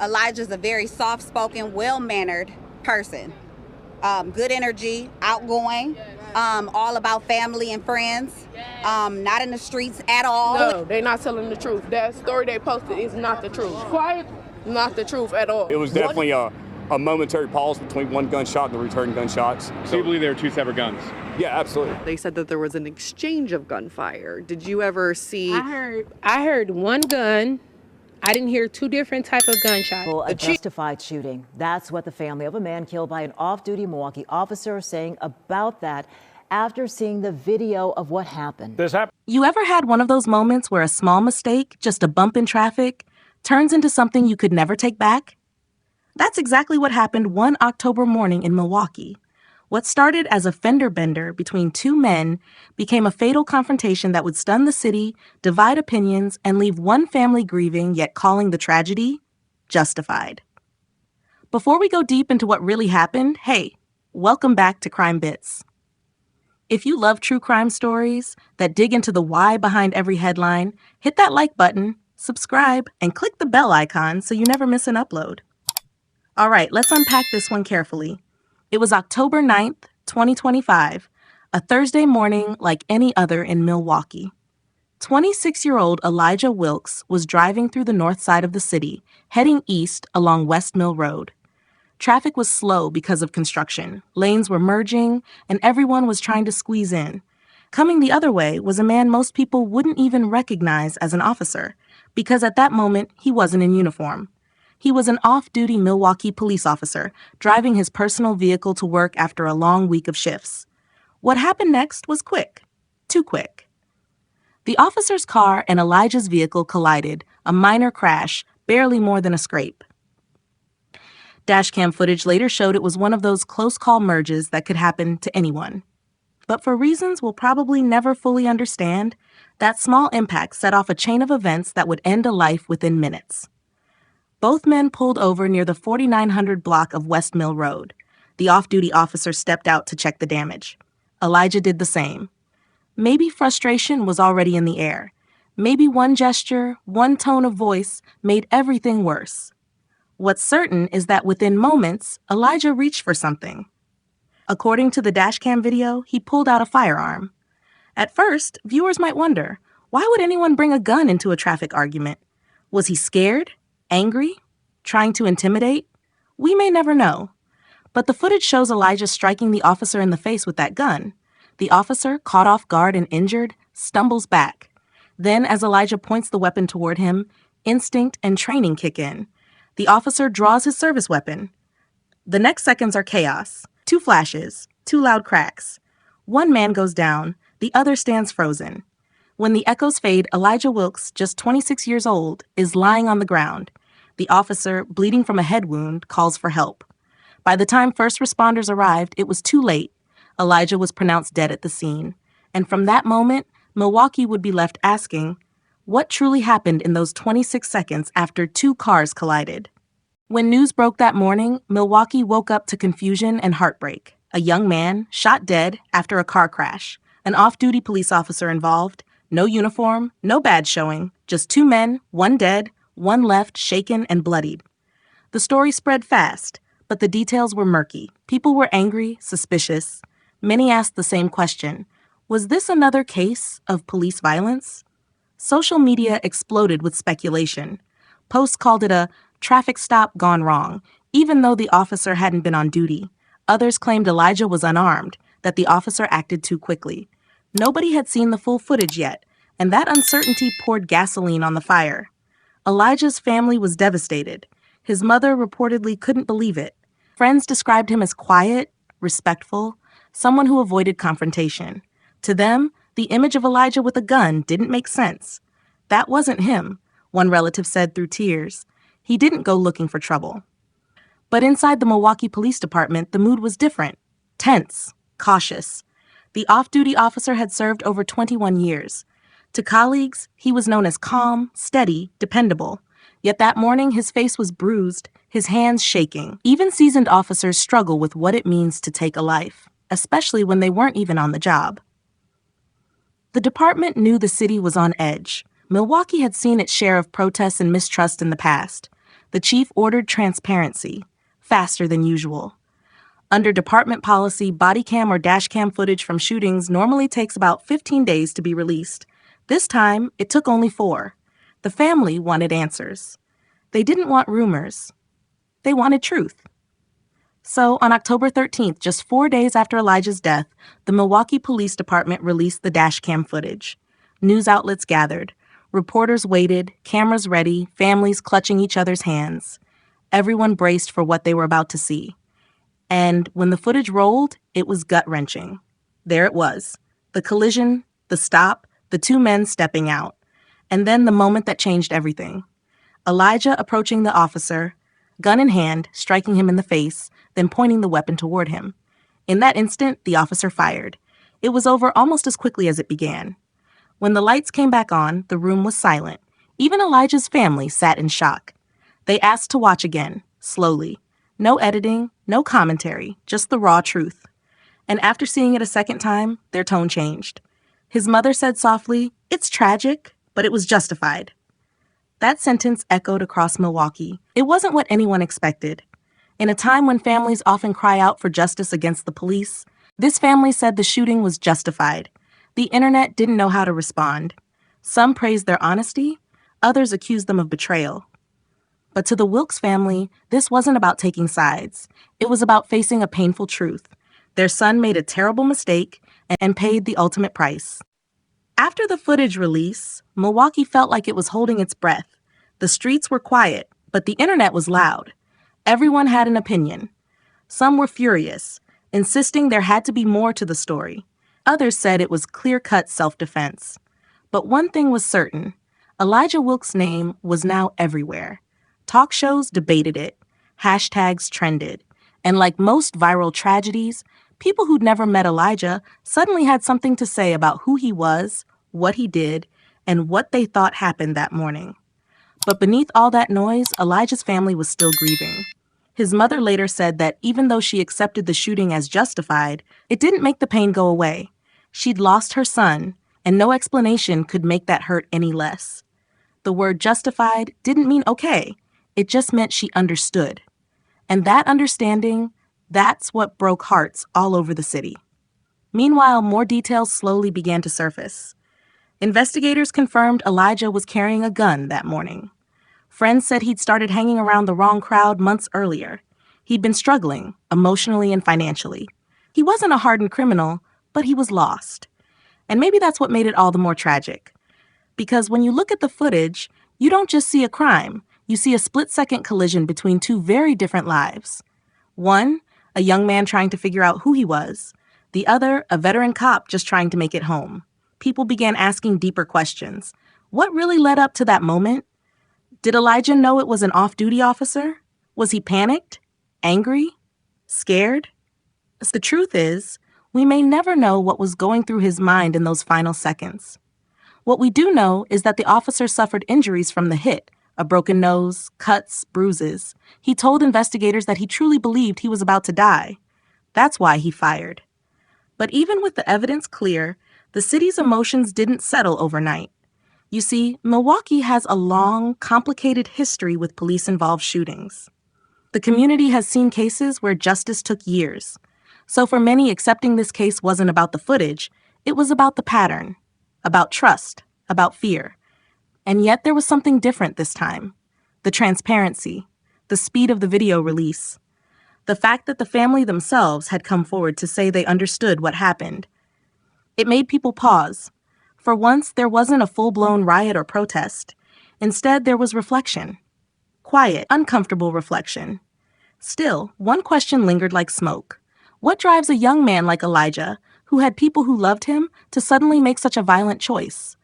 Elijah's a very soft-spoken, well-mannered person. Good energy, outgoing, all about family and friends, not in the streets at all. No, they're not telling the truth. That story they posted is not the truth. Quiet, not the truth at all. It was definitely a momentary pause between one gunshot and the return gunshots. So you believe there were two separate guns? Yeah, absolutely. They said that there was an exchange of gunfire. Did you ever see? I heard one gun. I didn't hear two different type of gunshots. A justified shooting. That's what the family of a man killed by an off-duty Milwaukee officer is saying about that after seeing the video of what happened. You ever had one of those moments where a small mistake, just a bump in traffic, turns into something you could never take back? That's exactly what happened one October morning in Milwaukee. What started as a fender bender between two men became a fatal confrontation that would stun the city, divide opinions, and leave one family grieving yet calling the tragedy justified. Before we go deep into what really happened, hey, welcome back to Crime Bitz. If you love true crime stories that dig into the why behind every headline, hit that like button, subscribe, and click the bell icon so you never miss an upload. All right, let's unpack this one carefully. It was October 9th, 2025, a Thursday morning like any other in Milwaukee. 26-year-old Elijah Wilks was driving through the north side of the city, heading east along West Mill Road. Traffic was slow because of construction. Lanes were merging, and everyone was trying to squeeze in. Coming the other way was a man most people wouldn't even recognize as an officer, because at that moment, he wasn't in uniform. He was an off-duty Milwaukee police officer, driving his personal vehicle to work after a long week of shifts. What happened next was quick. Too quick. The officer's car and Elijah's vehicle collided, a minor crash, barely more than a scrape. Dashcam footage later showed it was one of those close-call merges that could happen to anyone. But for reasons we'll probably never fully understand, that small impact set off a chain of events that would end a life within minutes. Both men pulled over near the 4900 block of West Mill Road. The off-duty officer stepped out to check the damage. Elijah did the same. Maybe frustration was already in the air. Maybe one gesture, one tone of voice made everything worse. What's certain is that within moments, Elijah reached for something. According to the dashcam video, he pulled out a firearm. At first, viewers might wonder, why would anyone bring a gun into a traffic argument? Was he scared? Angry? Trying to intimidate? We may never know. But the footage shows Elijah striking the officer in the face with that gun. The officer, caught off guard and injured, stumbles back. Then, as Elijah points the weapon toward him, instinct and training kick in. The officer draws his service weapon. The next seconds are chaos. 2 flashes, 2 loud cracks. One man goes down, the other stands frozen. When the echoes fade, Elijah Wilks, just 26 years old, is lying on the ground. The officer, bleeding from a head wound, calls for help. By the time first responders arrived, it was too late. Elijah was pronounced dead at the scene. And from that moment, Milwaukee would be left asking, what truly happened in those 26 seconds after 2 cars collided? When news broke that morning, Milwaukee woke up to confusion and heartbreak. A young man shot dead after a car crash. An off-duty police officer involved. No uniform, no badge showing. Just 2 men, 1 dead, 1 left shaken and bloodied. The story spread fast, but the details were murky. People were angry, suspicious. Many asked the same question. Was this another case of police violence? Social media exploded with speculation. Posts called it a traffic stop gone wrong, even though the officer hadn't been on duty. Others claimed Elijah was unarmed, that the officer acted too quickly. Nobody had seen the full footage yet, and that uncertainty poured gasoline on the fire. Elijah's family was devastated. His mother reportedly couldn't believe it. Friends described him as quiet, respectful, someone who avoided confrontation. To them, the image of Elijah with a gun didn't make sense. That wasn't him, one relative said through tears. He didn't go looking for trouble. But inside the Milwaukee Police Department, the mood was different. Tense, cautious. The off-duty officer had served over 21 years. To colleagues, he was known as calm, steady, dependable. Yet that morning, his face was bruised, his hands shaking. Even seasoned officers struggle with what it means to take a life, especially when they weren't even on the job. The department knew the city was on edge. Milwaukee had seen its share of protests and mistrust in the past. The chief ordered transparency, faster than usual. Under department policy, body cam or dash cam footage from shootings normally takes about 15 days to be released. This time, it took only 4. The family wanted answers. They didn't want rumors. They wanted truth. So, on October 13th, just 4 days after Elijah's death, the Milwaukee Police Department released the dash cam footage. News outlets gathered. Reporters waited, cameras ready, families clutching each other's hands. Everyone braced for what they were about to see. And when the footage rolled, it was gut-wrenching. There it was. The collision, the stop, the 2 men stepping out. And then the moment that changed everything. Elijah approaching the officer, gun in hand, striking him in the face, then pointing the weapon toward him. In that instant, the officer fired. It was over almost as quickly as it began. When the lights came back on, the room was silent. Even Elijah's family sat in shock. They asked to watch again, slowly. No editing, no commentary, just the raw truth. And after seeing it a second time, their tone changed. His mother said softly, "It's tragic, but it was justified." That sentence echoed across Milwaukee. It wasn't what anyone expected. In a time when families often cry out for justice against the police, this family said the shooting was justified. The internet didn't know how to respond. Some praised their honesty, others accused them of betrayal. But to the Wilks family, this wasn't about taking sides. It was about facing a painful truth. Their son made a terrible mistake and paid the ultimate price. After the footage release, Milwaukee felt like it was holding its breath. The streets were quiet, but the internet was loud. Everyone had an opinion. Some were furious, insisting there had to be more to the story. Others said it was clear-cut self-defense. But one thing was certain. Elijah Wilks' name was now everywhere. Talk shows debated it. Hashtags trended. And like most viral tragedies, people who'd never met Elijah suddenly had something to say about who he was, what he did, and what they thought happened that morning. But beneath all that noise, Elijah's family was still grieving. His mother later said that even though she accepted the shooting as justified, it didn't make the pain go away. She'd lost her son, and no explanation could make that hurt any less. The word justified didn't mean okay. It just meant she understood. And that understanding, that's what broke hearts all over the city. Meanwhile, more details slowly began to surface. Investigators confirmed Elijah was carrying a gun that morning. Friends said he'd started hanging around the wrong crowd months earlier. He'd been struggling, emotionally and financially. He wasn't a hardened criminal, but he was lost. And maybe that's what made it all the more tragic. Because when you look at the footage, you don't just see a crime. You see a split-second collision between 2 very different lives. One, a young man trying to figure out who he was. The other, a veteran cop just trying to make it home. People began asking deeper questions. What really led up to that moment? Did Elijah know it was an off-duty officer? Was he panicked? Angry? Scared? The truth is, we may never know what was going through his mind in those final seconds. What we do know is that the officer suffered injuries from the hit, a broken nose, cuts, bruises. He told investigators that he truly believed he was about to die. That's why he fired. But even with the evidence clear, the city's emotions didn't settle overnight. You see, Milwaukee has a long, complicated history with police-involved shootings. The community has seen cases where justice took years. So for many, accepting this case wasn't about the footage, it was about the pattern, about trust, about fear. And yet there was something different this time. The transparency, the speed of the video release, the fact that the family themselves had come forward to say they understood what happened. It made people pause. For once, there wasn't a full-blown riot or protest. Instead, there was reflection. Quiet, uncomfortable reflection. Still, one question lingered like smoke. What drives a young man like Elijah, who had people who loved him, to suddenly make such a violent choice?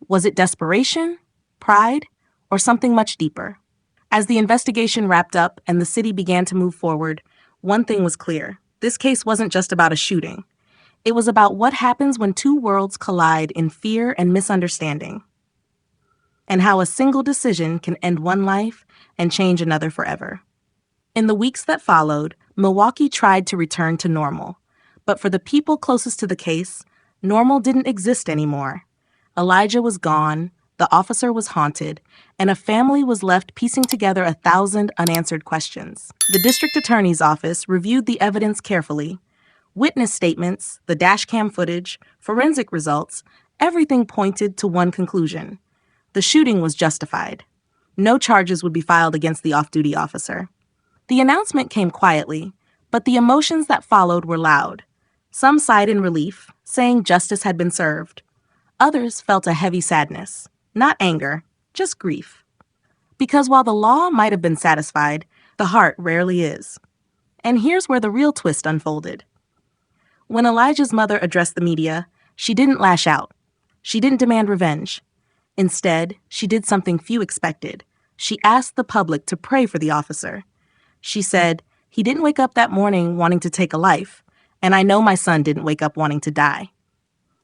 Was it desperation, pride, or something much deeper? As the investigation wrapped up and the city began to move forward, one thing was clear. This case wasn't just about a shooting. It was about what happens when 2 worlds collide in fear and misunderstanding, and how a single decision can end one life and change another forever. In the weeks that followed, Milwaukee tried to return to normal. But for the people closest to the case, normal didn't exist anymore. Elijah was gone, the officer was haunted, and a family was left piecing together 1,000 unanswered questions. The district attorney's office reviewed the evidence carefully. Witness statements, the dashcam footage, forensic results, everything pointed to one conclusion. The shooting was justified. No charges would be filed against the off-duty officer. The announcement came quietly, but the emotions that followed were loud. Some sighed in relief, saying justice had been served. Others felt a heavy sadness, not anger, just grief. Because while the law might have been satisfied, the heart rarely is. And here's where the real twist unfolded. When Elijah's mother addressed the media, she didn't lash out. She didn't demand revenge. Instead, she did something few expected. She asked the public to pray for the officer. She said, "He didn't wake up that morning wanting to take a life, and I know my son didn't wake up wanting to die."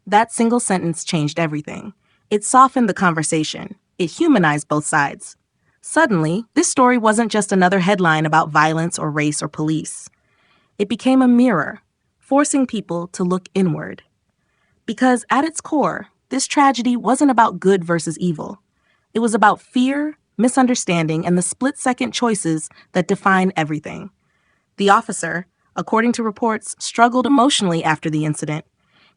That single sentence changed everything. It softened the conversation. It humanized both sides. Suddenly, this story wasn't just another headline about violence or race or police. It became a mirror, forcing people to look inward. Because at its core, this tragedy wasn't about good versus evil. It was about fear, misunderstanding, and the split-second choices that define everything. The officer, according to reports, struggled emotionally after the incident.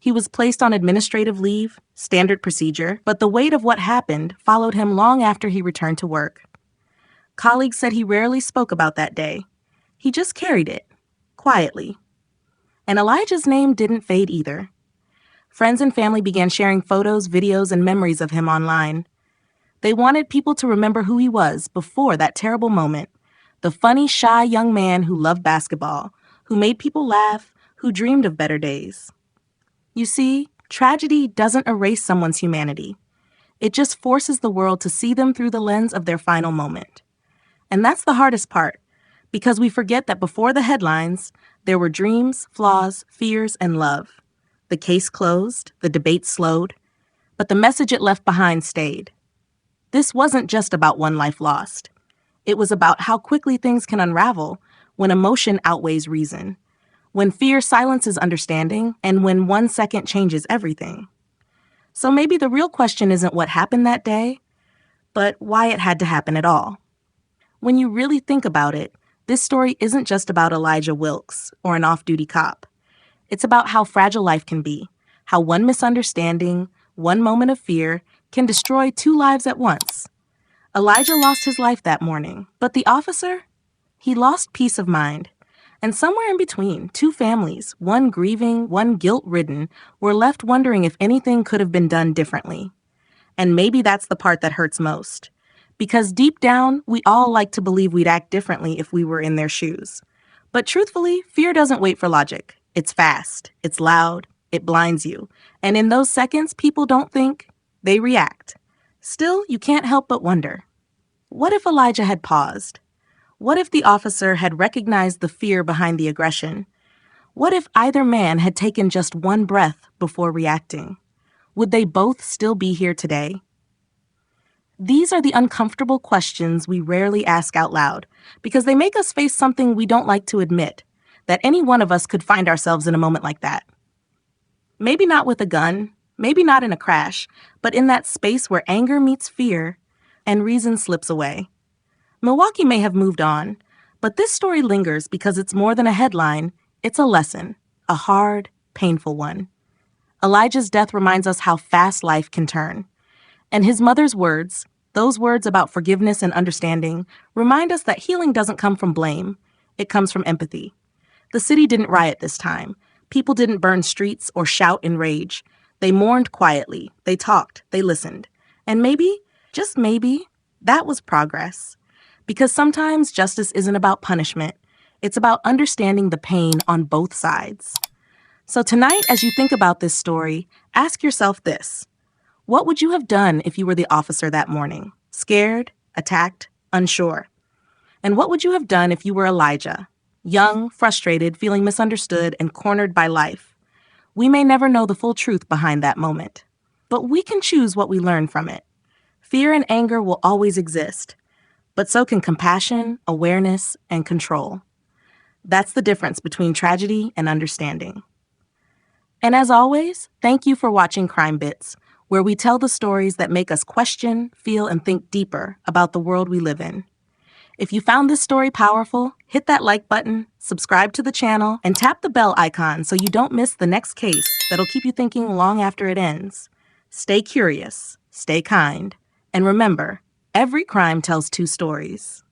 He was placed on administrative leave, standard procedure, but the weight of what happened followed him long after he returned to work. Colleagues said he rarely spoke about that day. He just carried it, quietly. And Elijah's name didn't fade either. Friends and family began sharing photos, videos, and memories of him online. They wanted people to remember who he was before that terrible moment. The funny, shy young man who loved basketball, who made people laugh, who dreamed of better days. You see, tragedy doesn't erase someone's humanity. It just forces the world to see them through the lens of their final moment. And that's the hardest part, because we forget that before the headlines, there were dreams, flaws, fears, and love. The case closed, the debate slowed, but the message it left behind stayed. This wasn't just about one life lost. It was about how quickly things can unravel when emotion outweighs reason, when fear silences understanding, and when 1 second changes everything. So maybe the real question isn't what happened that day, but why it had to happen at all. When you really think about it, this story isn't just about Elijah Wilks or an off-duty cop. It's about how fragile life can be, how one misunderstanding, one moment of fear can destroy 2 lives at once. Elijah lost his life that morning, but the officer? He lost peace of mind. And somewhere in between, 2 families, one grieving, one guilt-ridden, were left wondering if anything could have been done differently. And maybe that's the part that hurts most. Because deep down, we all like to believe we'd act differently if we were in their shoes. But truthfully, fear doesn't wait for logic. It's fast, it's loud, it blinds you. And in those seconds, people don't think, they react. Still, you can't help but wonder. What if Elijah had paused? What if the officer had recognized the fear behind the aggression? What if either man had taken just one breath before reacting? Would they both still be here today? These are the uncomfortable questions we rarely ask out loud because they make us face something we don't like to admit, that any one of us could find ourselves in a moment like that. Maybe not with a gun, maybe not in a crash, but in that space where anger meets fear and reason slips away. Milwaukee may have moved on, but this story lingers because it's more than a headline, it's a lesson, a hard, painful one. Elijah's death reminds us how fast life can turn. And his mother's words, those words about forgiveness and understanding, remind us that healing doesn't come from blame, it comes from empathy. The city didn't riot this time. People didn't burn streets or shout in rage. They mourned quietly, they talked, they listened. And maybe, just maybe, that was progress. Because sometimes justice isn't about punishment. It's about understanding the pain on both sides. So tonight, as you think about this story, ask yourself this. What would you have done if you were the officer that morning? Scared, attacked, unsure? And what would you have done if you were Elijah? Young, frustrated, feeling misunderstood, and cornered by life. We may never know the full truth behind that moment, but we can choose what we learn from it. Fear and anger will always exist, but so can compassion, awareness, and control. That's the difference between tragedy and understanding. And as always, thank you for watching Crime Bitz, where we tell the stories that make us question, feel, and think deeper about the world we live in. If you found this story powerful, hit that like button, subscribe to the channel, and tap the bell icon so you don't miss the next case that'll keep you thinking long after it ends. Stay curious, stay kind, and remember, every crime tells two stories.